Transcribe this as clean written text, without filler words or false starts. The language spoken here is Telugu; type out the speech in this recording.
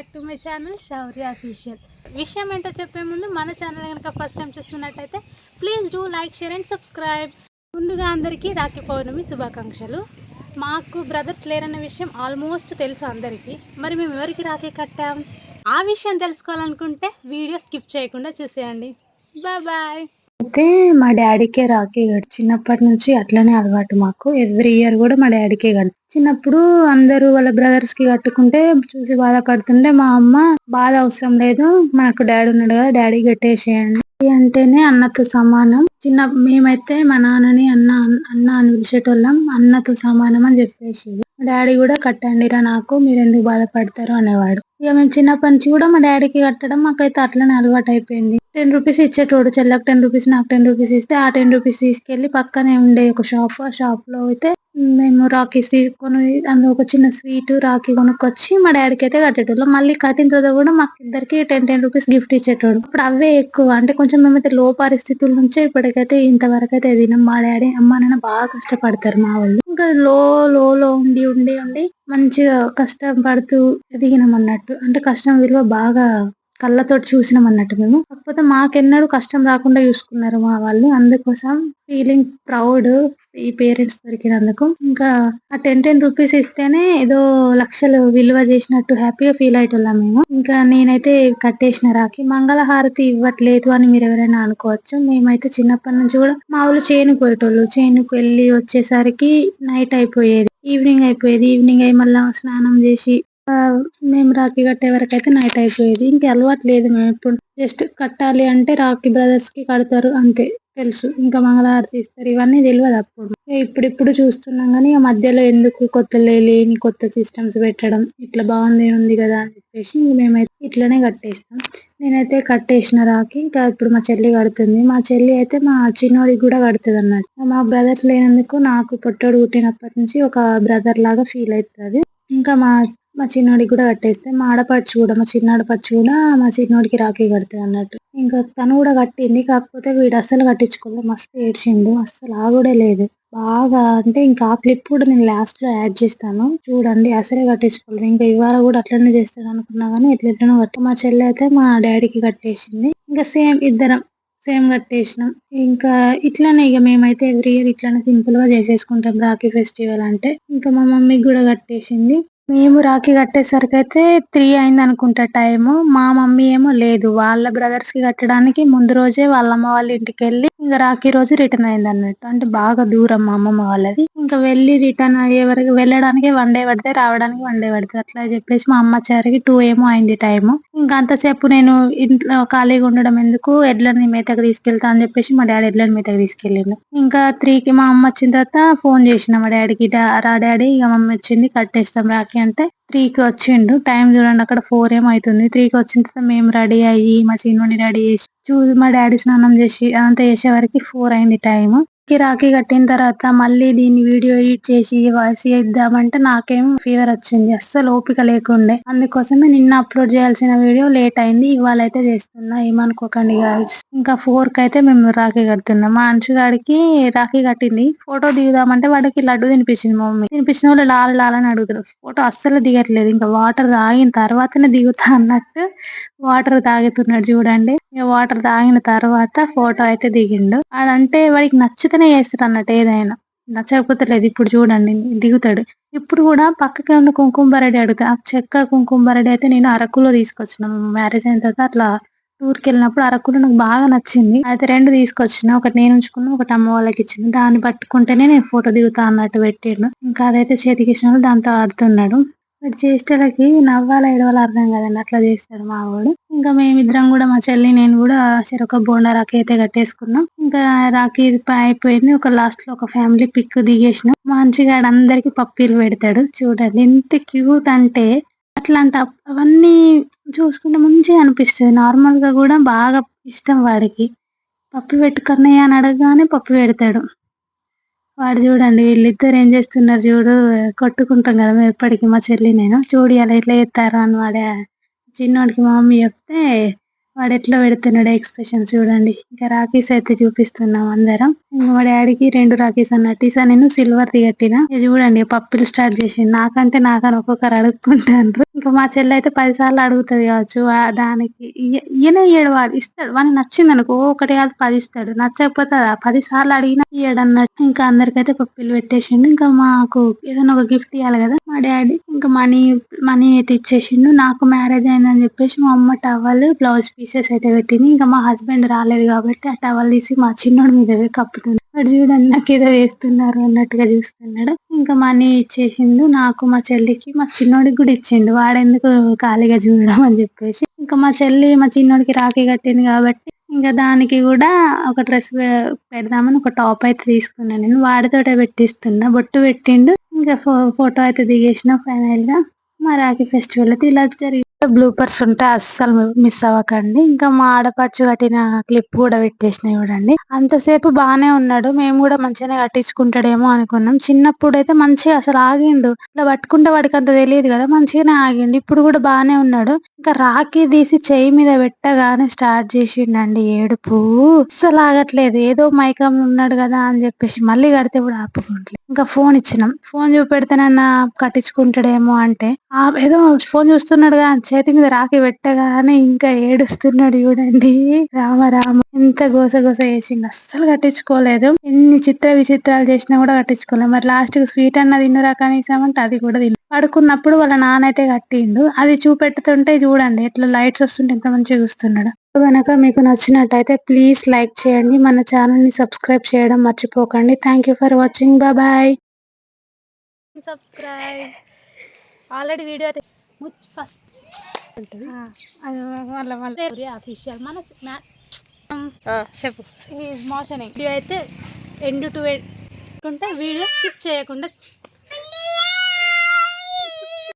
Back to my channel Shaurya official. విషయం ఏంటో చెప్పే ముందు మన ఛానల్ కనుక ఫస్ట్ టైం చూస్తున్నట్టయితే please do like, share and subscribe. ముందుగా అందరికీ రాఖీ పౌర్ణమి శుభాకాంక్షలు. మాకు బ్రదర్స్ లేరన్న విషయం ఆల్మోస్ట్ తెలుసు అందరికీ. మరి మేము ఎవరికి రాఖీ కట్టాం ఆ విషయం తెలుసుకోవాలనుకుంటే వీడియో స్కిప్ చేయకుండా చూసేయండి. బాయ్. అయితే మా డాడీకే రాఖీ కట్టు. చిన్నప్పటి నుంచి అట్లనే అలవాటు మాకు. ఎవ్రీ ఇయర్ కూడా మా డాడీకే కట్టు. చిన్నప్పుడు అందరూ వాళ్ళ బ్రదర్స్ కి కట్టుకుంటే చూసి బాధపడుతుంటే మా అమ్మ బాధ అవసరం లేదు, మనకు డాడీ ఉన్నాడు కదా, డాడీ కట్టేసేయండి అంటేనే అన్నతో సమానం. మేమైతే మా నాన్నని అన్న అన్న అని పిలిచేటోళ్ళం. అన్నతో సమానం అని చెప్పేసేది. డాడీ కూడా కట్టండిరా నాకు, మీరు ఎందుకు బాధపడతారు అనేవాడు. ఇక మేము చిన్నప్పటి నుంచి కూడా మా డాడీకి కట్టడం మాకైతే అట్లనే అలవాటు అయిపోయింది. 10 రూపీస్ ఇచ్చేటోడు. చెల్లకు 10 రూపీస్, నాకు 10 రూపీస్ ఇస్తే ఆ 10 రూపీస్ తీసుకెళ్లి పక్కనే ఉండే ఒక షాప్, ఆ షాప్ లో అయితే మేము రాఖీస్ తీసుకొని అందులో ఒక చిన్న స్వీట్ రాఖీ కొనుక్కొచ్చి మా డాడీకి అయితే కట్టేటోళ్ళం. మళ్ళీ కట్టిన తర్వాత కూడా మాకు ఇద్దరికి 10 రూపీస్ గిఫ్ట్ ఇచ్చేటోడు. అప్పుడు అవే ఎక్కువ. అంటే కొంచెం మేమైతే లో పరిస్థితుల నుంచే ఇప్పటికైతే ఇంతవరకు అయితే తినాం. మా డాడీ అమ్మ నాన్న బాగా కష్టపడతారు మా వాళ్ళు. ఇంకా లో ఉండి ఉండి ఉండి మంచిగా కష్టపడుతూ ఎదిగినాం అన్నట్టు. అంటే కష్టం విలువ బాగా కళ్ళతోటి చూసినాం అన్నట్టు మేము. కాకపోతే మాకెన్నడూ కష్టం రాకుండా చూసుకున్నారు మా వాళ్ళు. అందుకోసం ఫీలింగ్ ప్రౌడ్ ఈ పేరెంట్స్ దొరికినందుకు. ఇంకా ఆ 10 రూపీస్ ఇస్తేనే ఏదో లక్షలు విలువ చేసినట్టు హ్యాపీగా ఫీల్ అయ్యేటోళ్ళం మేము. ఇంకా నేనైతే కట్టేసిన రాఖీ. మంగళహారతి ఇవ్వట్లేదు అని మీరు ఎవరైనా అనుకోవచ్చు. మేమైతే చిన్నప్పటి నుంచి కూడా మా వాళ్ళు చేనుకు పోయేటోళ్ళు. చేనుకు వెళ్ళి వచ్చేసరికి నైట్ అయిపోయేది, ఈవినింగ్ అయిపోయేది. ఈవినింగ్ అయి మళ్ళా స్నానం చేసి మేము రాఖీ కట్టే వరకు అయితే నైట్ అయిపోయేది. ఇంక అలవాటు లేదు. మేము ఎప్పుడు జస్ట్ కట్టాలి అంటే రాఖీ బ్రదర్స్ కి కడతారు అంతే తెలుసు. ఇంకా మంగళహారతి ఇస్తారు ఇవన్నీ తెలియదు అప్పుడు. ఇప్పుడిప్పుడు చూస్తున్నాం కానీ ఆ మధ్యలో ఎందుకు లేని కొత్త సిస్టమ్స్ పెట్టడం, ఇట్లా ఉంది కదా అని చెప్పేసి మేమైతే ఇట్లనే కట్టేస్తాం. నేనైతే కట్టేసిన రాఖీ. ఇంకా ఇప్పుడు మా చెల్లి కడుతుంది. మా చెల్లి అయితే మా చిన్నోడికి కూడా కడుతుంది అన్నట్టు. మా బ్రదర్స్ లేనందుకు నాకు పొట్టోడు పుట్టినప్పటి నుంచి ఒక బ్రదర్ లాగా ఫీల్ అవుతుంది. ఇంకా మా చిన్నోడికి కూడా కట్టేస్తే మా ఆడపడుచు కూడా, మా చిన్న ఆడపడుచు కూడా మా చిన్నోడికి రాఖీ కడుతుంది అన్నట్టు. ఇంకా తను కూడా కట్టింది. కాకపోతే వీడు అస్సలు కట్టించుకోలేదు. మస్తు ఏడ్చిండు. అస్సలు ఆగుడే లేదు బాగా. అంటే ఇంకా ఆ క్లిప్ కూడా నేను లాస్ట్ లో యాడ్ చేస్తాను చూడండి. అసలే కట్టించుకోలేదు. ఇంకా ఇవాళ కూడా అట్లనే చేస్తాడు అనుకున్నా కానీ ఎట్లెట్లనో మా చెల్లి అయితే మా డాడీకి కట్టేసింది. ఇంకా ఇద్దరం సేమ్ కట్టేసినాం. ఇంకా ఇట్లానే ఇక మేమైతే ఎవ్రీ ఇయర్ ఇట్లానే సింపుల్ గా చేసేసుకుంటాం రాఖీ ఫెస్టివల్ అంటే. ఇంకా మా మమ్మీకి కూడా కట్టేసింది. మేము రాఖీ కట్టేసరికి అయితే 3 అయింది అనుకుంటా టైము. మా మమ్మీ ఏమో లేదు, వాళ్ళ బ్రదర్స్ కి కట్టడానికి ముందు రోజే వాళ్ళ అమ్మ వాళ్ళ ఇంటికి వెళ్ళి ఇంకా రాఖీ రోజు రిటర్న్ అయింది అన్నట్టు. అంటే బాగా దూరం మా అమ్మమ్మ వాళ్ళది. ఇంకా వెళ్ళి రిటర్న్ అయ్యే వరకు వెళ్ళడానికి 1 డే పడితే రావడానికి 1 డే పడుతుంది. అట్లా చెప్పేసి మా అమ్మ వచ్చేసరికి 2 ఏమో అయింది టైము. ఇంకా అంతసేపు నేను ఇంట్లో ఖాళీగా ఉండడం ఎందుకు, ఎడ్లని మేతకు తీసుకెళ్తా అని చెప్పేసి మా డాడీ ఎడ్లని మేతకు తీసుకెళ్ళిండు. ఇంకా 3కి మా అమ్మ వచ్చిన తర్వాత ఫోన్ చేసిన మా డాడీకి, రా డాడీ ఇక మమ్మీ వచ్చింది కట్టేస్తాం రాఖీ అంటే. 3కి వచ్చిండు. టైం చూడండి అక్కడ 4 ఏమో అవుతుంది. 3కి వచ్చిన తర్వాత మేము రెడీ అయ్యి మా చిన్నోని రెడీ చేసి మా డాడీ స్నానం చేసి అంతా చేసే వరకు 4 అయింది టైము. రాఖీ కట్టిన తర్వాత మళ్ళీ దీన్ని వీడియో ఎడిట్ చేసి వాయిస్ ఇద్దామంటే నాకేం ఫీవర్ వచ్చింది. అస్సలు ఓపిక లేకుండే. అందుకోసమే నిన్న అప్లోడ్ చేయాల్సిన వీడియో లేట్ అయింది. ఇవాళ అయితే చేస్తున్నా, ఏమనుకోకండి గాయ్స్. ఇంకా 4కి అయితే మేము రాఖీ కడుతున్నాం. మా అంచుగాడికి రాఖీ కట్టింది. ఫోటో దిగుదామంటే వాడికి లడ్డు తినిపించింది మా మమ్మీ. తినిపించిన వాళ్ళు లాలని అడుగుతారు. ఫోటో అస్సలు దిగట్లేదు. ఇంకా వాటర్ తాగిన తర్వాతనే దిగుతా అన్నట్టు వాటర్ తాగుతున్నాడు చూడండి. వాటర్ తాగిన తర్వాత ఫోటో అయితే దిగిండు. అదంటే వాడికి నచ్చితేనే చేస్తాడు అన్నట్టు. ఏదైనా నచ్చకపోతే లేదు. ఇప్పుడు చూడండి దిగుతాడు. ఇప్పుడు కూడా పక్కకే ఉన్న కుంకుమ అడుగుతా. ఆ చెక్క కుంకుమ అయితే నేను అరకులో తీసుకొచ్చిన మ్యారేజ్ అయిన తర్వాత. అట్లా టూర్కి వెళ్ళినప్పుడు అరకులో నాకు బాగా నచ్చింది. అయితే 2 తీసుకొచ్చిన. ఒకటి నేను ఉంచుకున్నా, ఒకటి అమ్మ వాళ్ళకి ఇచ్చింది. దాన్ని పట్టుకుంటేనే నేను ఫోటో దిగుతా అన్నట్టు పెట్టిండు. ఇంకా అదైతే చేతికి ఇచ్చినాడు, దాంతో ఆడుతున్నాడు. వాడి చేష్టలకి నవ్వాలా ఏడవాలా అర్థం కదండి. అట్లా చేస్తాడు మా వాడు. ఇంకా మేమిద్దరం కూడా, మా చెల్లి నేను కూడా చెరొక బోండా రాఖీ అయితే కట్టేసుకున్నాం. ఇంకా రాఖీ అయిపోయింది. ఒక లాస్ట్ లో ఒక ఫ్యామిలీ పిక్ దిగేసినాం. మంచిగా అందరికి పప్పీలు పెడతాడు చూడండి. ఎంత క్యూట్ అంటే అట్లాంటి అవన్నీ చూసుకుంటే మంచిగా అనిపిస్తుంది. నార్మల్ గా కూడా బాగా ఇష్టం వాడికి. పప్పి పెట్టుకున్నాయి అని అడగగానే పప్పి పెడతాడు. వాడు చూడండి వీళ్ళిద్దరు ఏం చేస్తున్నారు చూడు. కొట్టుకుంటాం కదా మేము ఎప్పటికీ మా చెల్లి నేను. చూడు అలా ఎట్లా చేస్తారు అని వాడే చిన్నోడికి మా మమ్మీ చెప్తే వాడు ఎట్లా పెడుతున్నాడు ఎక్స్ప్రెషన్ చూడండి. ఇంకా రాఖీస్ అయితే చూపిస్తున్నాం అందరం. ఇంకా మా డాడీకి 2 రాఖీస్ అన్నట్టు. ఈసారి నేను సిల్వర్ కట్టిన. చూడండి పప్పులు స్టార్ట్ చేసింది. నాకంటే నాకని ఒక్కొక్కరు అడుక్కుంటారు. ఇంకా మా చెల్లి అయితే 10 సార్లు అడుగుతది కావచ్చు. దానికి ఈయనే ఇయ్యడు, వాడు ఇస్తాడు. వానికి నచ్చిందనుకో ఒకటి కాదు 10 ఇస్తాడు. నచ్చకపోతే 10 సార్లు అడిగినా ఇయ్యడన్నట్టు. ఇంకా అందరికైతే పప్పీలు పెట్టేసిండు. ఇంకా మాకు ఏదైనా ఒక గిఫ్ట్ ఇయ్యాలి కదా, మా డాడీ ఇంకా మనీ అయితే ఇచ్చేసిండు. నాకు మ్యారేజ్ అయిందని చెప్పేసి మా అమ్మ టవల్, బ్లౌజ్ పీసెస్ అయితే పెట్టింది. ఇంకా మా హస్బెండ్ రాలేదు కాబట్టి ఆ టవల్ తీసి మా చిన్నోడి మీద కప్పుతుంది. వాడు చూడండి నాకు ఏదో వేస్తున్నారు అన్నట్టుగా చూస్తున్నాడు. ఇంకా మనీ ఇచ్చేసిండు. నాకు, మా చెల్లికి, మా చిన్నోడికి కూడా ఇచ్చిండు. వాడెందుకు ఖాళీగా చూడడం అని చెప్పేసి. ఇంకా మా చెల్లి మా చిన్నోడికి రాఖీ కట్టింది కాబట్టి ఇంకా దానికి కూడా ఒక డ్రెస్ పెడదామని ఒక టాప్ అయితే తీసుకున్నాను. నేను వాడితోటే పెట్టిస్తున్నా. బొట్టు పెట్టిండు. ఇంకా ఫోటో అయితే దిగేసిన ఫైనల్ గా. మా రాఖీ ఫెస్టివల్ అయితే ఇలా జరిగింది. బ్లూపర్స్ ఉంటే అస్సలు మిస్ అవ్వకండి. ఇంకా మా ఆడపడుచు కట్టిన క్లిప్ కూడా పెట్టేసిన చూడండి. అంతసేపు బానే ఉన్నాడు. మేము కూడా మంచిగానే కట్టించుకుంటాడేమో అనుకున్నాం. చిన్నప్పుడు అయితే మంచిగా అసలు ఆగిండు. ఇట్లా పట్టుకుంటే వాడికి అంత తెలియదు కదా, మంచిగానే ఆగిండు. ఇప్పుడు కూడా బానే ఉన్నాడు. ఇంకా రాఖీ తీసి చెయ్యి మీద పెట్టగానే స్టార్ట్ చేసిండండి ఏడుపు. అస్సలు ఆగట్లేదు. ఏదో మైకం ఉన్నాడు కదా అని చెప్పేసి మళ్ళీ కడితే కూడా ఆపుకుంటలేదు. ఇంకా ఫోన్ ఇచ్చినాం. ఫోన్ చూపెడితేనన్నా కట్టించుకుంటాడేమో అంటే ఏదో ఫోన్ చూస్తున్నాడుగా, చేతి మీద రాఖీ పెట్టగానే ఇంకా ఏడుస్తున్నాడు చూడండి. రామ రామ, ఎంత గోస గోస చేసిండు. అస్సలు కట్టించుకోలేదు. ఎన్ని చిత్ర విచిత్రాలు చేసినా కూడా కట్టించుకోలేదు. మరి లాస్ట్ కి స్వీట్ అన్న తిన్నరా కనీసం అంటే అది కూడా తిన్న. పడుకున్నప్పుడు వాళ్ళ నాన్న అయితే కట్టిండు. అది చూపెడుతుంటే చూడండి ఎట్లా లైట్స్ వస్తుంటే ఎంత మంచిగా చూస్తున్నాడు. కనుక మీకు నచ్చినట్టయితే ప్లీజ్ లైక్ చేయండి. మన ఛానల్ ని సబ్స్క్రైబ్ చేయడం మర్చిపోకండి. Thank you for watching. Bye. Subscribe. Already video అయితే ఫస్ట్ అది మళ్ళీ అఫీషియల్ మన చెప్పు. ఈ మోషన్ వీడియో అయితే ఎండ్ టు ఎండ్ ఉంటే వీడియో స్కిప్ చేయకుండా